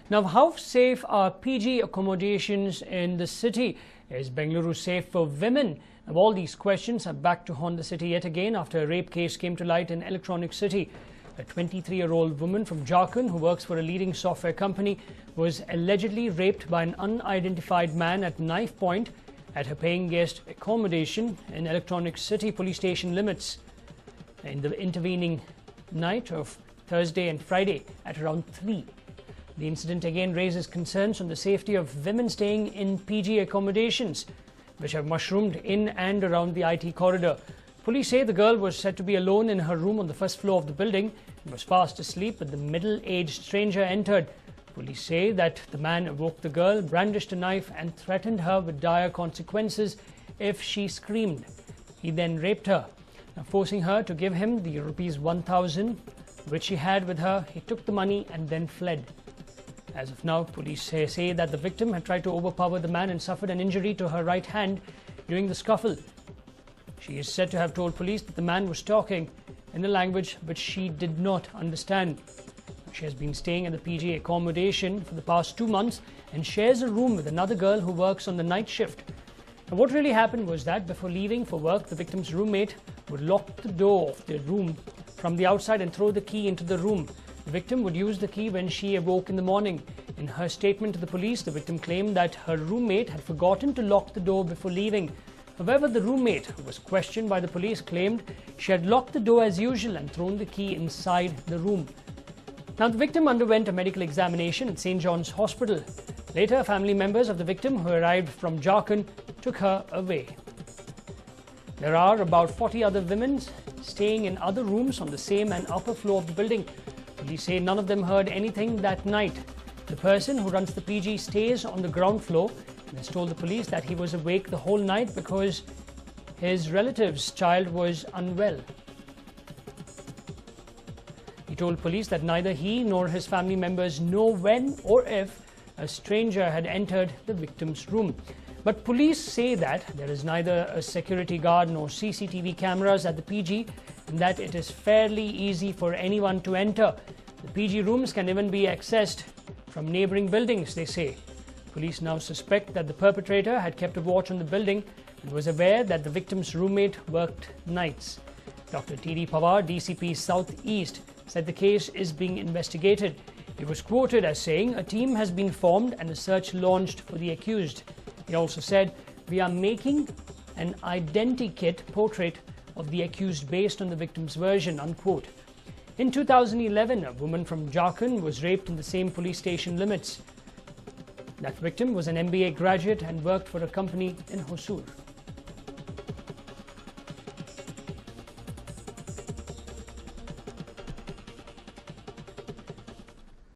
Now, how safe are PG accommodations in the city? Is Bengaluru safe for women? Now, all these questions are back to haunt the city yet again after a rape case came to light in Electronic City. A 23-year-old woman from Jharkhand who works for a leading software company was allegedly raped by an unidentified man at knife point at her paying guest accommodation in Electronic City police station limits in the intervening night of Thursday and Friday at around 3. The incident again raises concerns on the safety of women staying in PG accommodations, which have mushroomed in and around the IT corridor. Police say the girl was said to be alone in her room on the first floor of the building and was fast asleep when the middle-aged stranger entered. Police say that the man awoke the girl, brandished a knife and threatened her with dire consequences if she screamed. He then raped her. Now, forcing her to give him the rupees 1,000 which she had with her, he took the money and then fled. As of now, police say that the victim had tried to overpower the man and suffered an injury to her right hand during the scuffle. She is said to have told police that the man was talking in a language which she did not understand. She has been staying at the PG accommodation for the past 2 months and shares a room with another girl who works on the night shift. Now, what really happened was that before leaving for work, the victim's roommate would lock the door of the room from the outside and throw the key into the room. The victim would use the key when she awoke in the morning. In her statement to the police, the victim claimed that her roommate had forgotten to lock the door before leaving. However, the roommate, who was questioned by the police, claimed she had locked the door as usual and thrown the key inside the room. Now, the victim underwent a medical examination at St. John's Hospital. Later, family members of the victim who arrived from Jharkhand took her away. There are about 40 other women staying in other rooms on the same and upper floor of the building. Police say none of them heard anything that night. The person who runs the PG stays on the ground floor and has told the police that he was awake the whole night because his relative's child was unwell. He told police that neither he nor his family members know when or if a stranger had entered the victim's room. But police say that there is neither a security guard nor CCTV cameras at the PG and that it is fairly easy for anyone to enter. The PG rooms can even be accessed from neighboring buildings, they say. Police now suspect that the perpetrator had kept a watch on the building and was aware that the victim's roommate worked nights. Dr. T.D. Pawar, DCP Southeast, said the case is being investigated. He was quoted as saying a team has been formed and a search launched for the accused. He also said, "We are making an identikit portrait of the accused based on the victim's version," unquote. In 2011, a woman from Jharkhand was raped in the same police station limits. That victim was an MBA graduate and worked for a company in Hosur.